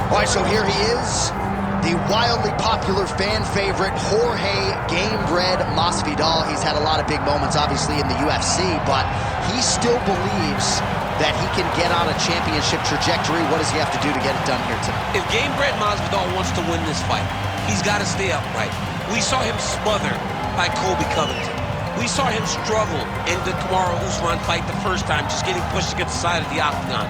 All right, so here he is, the wildly popular fan favorite, Jorge Gamebred Masvidal. He's had a lot of big moments, obviously, in the UFC, but he still believes that he can get on a championship trajectory. What does he have to do to get it done here tonight? If Gamebred Masvidal wants to win this fight, he's got to stay upright. We saw him smothered by Colby Covington. We saw him struggle in the Kamaru Usman fight the first time, just getting pushed against the side of the octagon.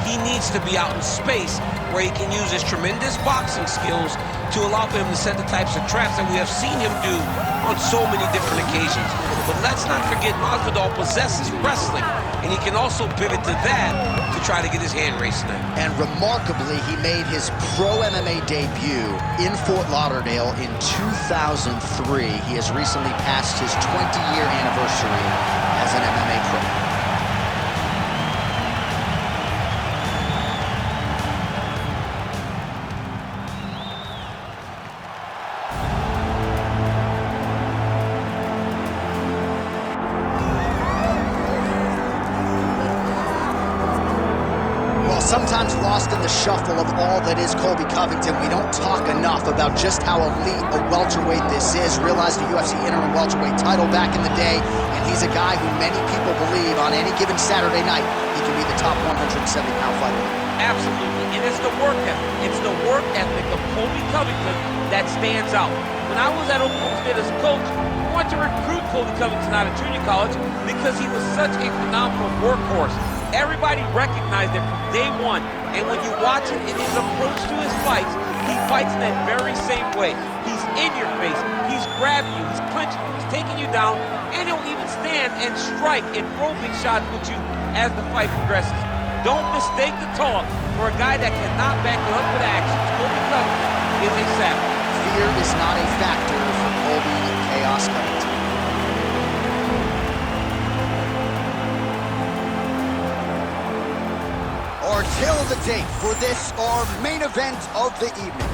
He needs to be out in space where he can use his tremendous boxing skills to allow him to set the types of traps that we have seen him do on so many different occasions. But let's not forget Masvidal possesses wrestling, and he can also pivot to that to try to get his hand raised tonight. And remarkably, he made his pro MMA debut in Fort Lauderdale in 2003. He has recently passed his 20-year anniversary as an MMA pro. Sometimes lost in the shuffle of all that is Colby Covington, we don't talk enough about just how elite a welterweight this is. Realized the UFC interim welterweight title back in the day, and he's a guy who many people believe on any given Saturday night he can be the top 170-pound fighter. Absolutely, and it's the work ethic. It's the work ethic of Colby Covington that stands out. When I was at Oklahoma State as a coach, I wanted to recruit Colby Covington out of junior college because he was such a phenomenal workhorse. Everybody recognized it from day one, and when you watch it in his approach to his fights, he fights in that very same way. He's in your face, he's grabbing you, he's punching you, he's taking you down, and he'll even stand and strike and throw big shots with you as the fight progresses. Don't mistake the talk for a guy that cannot back you up with action. Colby Covington is a savage. Fear is not a factor for Colby Chaos Covington. Our tale of the tape for this, our main event of the evening.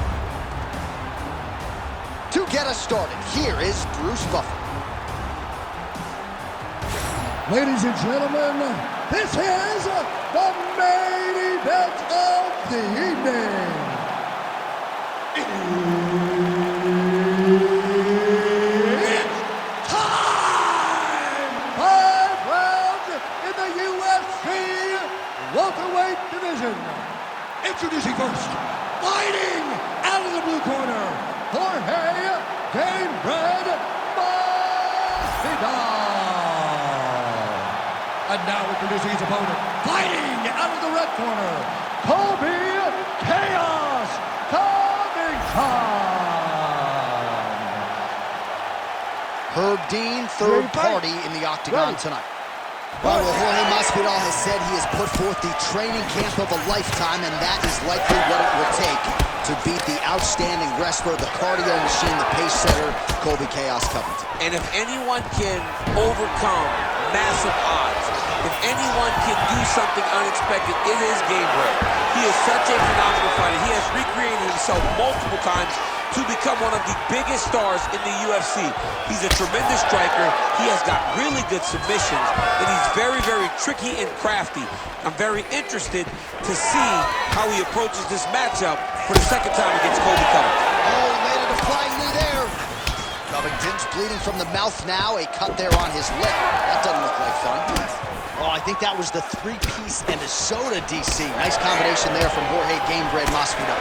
To get us started, here is Bruce Buffer. Ladies and gentlemen, this is the main event of the evening. It's time! 5 rounds in the UFC welterweight division. Introducing first, fighting out of the blue corner, Jorge Gamebred Masvidal. And now introducing his opponent, fighting out of the red corner, Colby Chaos Covington. Herb Dean, third party in the octagon tonight. Well, Jorge Masvidal has said he has put forth the training camp of a lifetime, and that is likely what it will take to beat the outstanding wrestler, the cardio machine, the pace setter, Colby Chaos Covington. And if anyone can overcome massive odds, if anyone can do something unexpected, it is Gamebred. He is such a phenomenal fighter. He has recreated himself multiple times to become one of the biggest stars in the UFC. He's a tremendous striker. He has got really good submissions, and he's very, very tricky and crafty. I'm very interested to see how he approaches this matchup for the second time against Colby Covington. Oh, he landed a flying knee there. Covington's bleeding from the mouth now, a cut there on his lip. That doesn't look like fun. Oh, I think that was the three-piece and a soda, DC. Nice combination there from Jorge Gamebred Masvidal.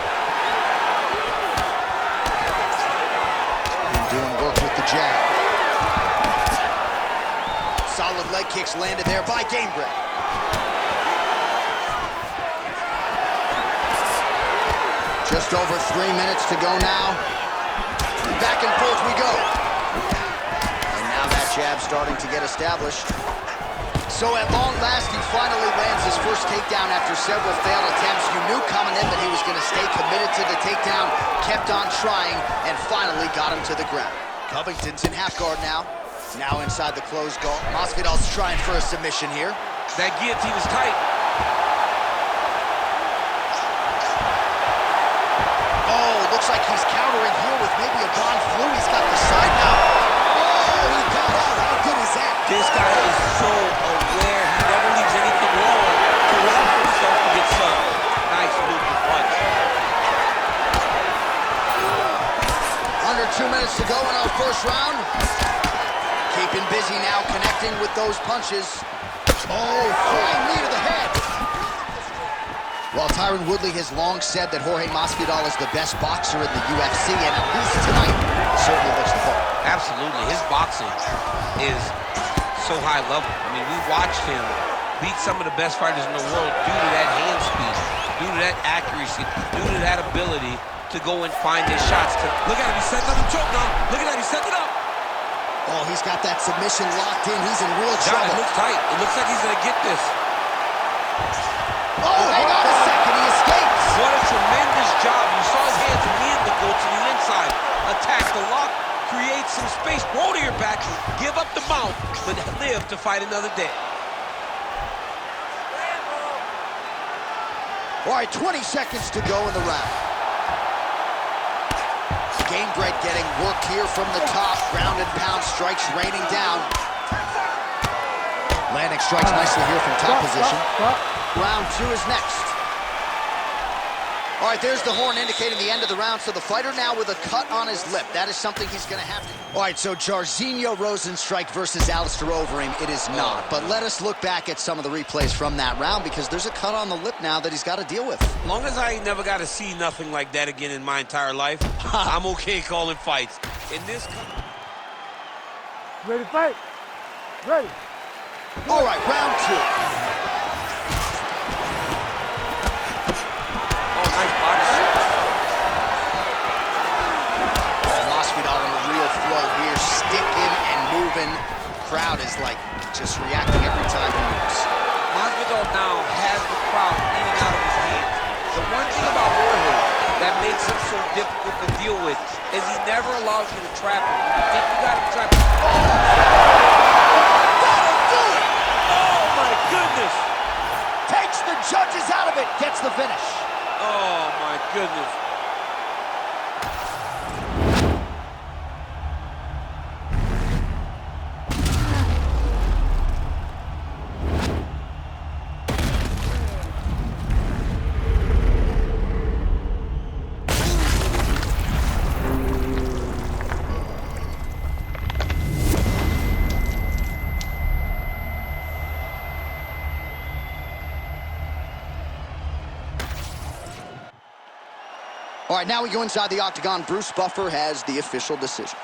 Doing work with the jab. Solid leg kicks landed there by Gamebred. Just over 3 minutes to go now. Back and forth we go. And now that jab starting to get established. So at long last, he finally lands his first takedown after several failed attempts. You knew coming in that he was going to stay committed to the takedown, kept on trying, and finally got him to the ground. Covington's in half guard now. Now inside the closed guard. Masvidal's trying for a submission here. That guillotine is tight. Oh, looks like he's countering here with maybe a Von Flu. He's got the side now. Oh, he got out. How good is that? This guy is so aware. He never leaves anything wrong to allow himself to get sucked. Nice movement punch. 2 minutes to go in our first round. Keeping busy now, connecting with those punches. Oh, flying knee to the head. Well, Tyron Woodley has long said that Jorge Masvidal is the best boxer in the UFC, and at least tonight, certainly looks the part. Absolutely. His boxing is so high level. I mean, we watched him beat some of the best fighters in the world due to that hand speed, due to that accuracy, due to that ability to go and find his shots. Look at him, he's setting up the choke now. Look at that, he's setting it up. Oh, he's got that submission locked in. He's in real John, trouble. it looks tight. It looks like he's gonna get this. Oh, hang on a second, he escapes. What a tremendous job. You saw his hands immediately go to the inside. Attack the lock, create some space, roll to your back, give up the mount, but live to fight another day. All right, 20 seconds to go in the round. Gamebred getting worked here from the top. Ground and pound strikes raining down. Landing strikes nicely here from top position. Round 2 is next. All right, there's the horn indicating the end of the round. So the fighter now with a cut on his lip. That is something he's going to have to... All right, so Jairzinho Rozenstruik versus Alistair Overeem. It is not. But let us look back at some of the replays from that round, because there's a cut on the lip now that he's got to deal with. As long as I ain't never got to see nothing like that again in my entire life, I'm okay calling fights. In this... Ready to fight? Ready. All right, round 2. Nice body shot. Masvidal in a real flow here, sticking and moving. Crowd is like just reacting every time he moves. Masvidal now has the crowd eating out of his hands. The one thing about Jorge that makes him so difficult to deal with is he never allows you to trap him. When you think you got him trapped, That'll do it! oh my goodness! Takes the judges out of it, gets the finish. Oh my goodness. All right, now we go inside the octagon. Bruce Buffer has the official decision.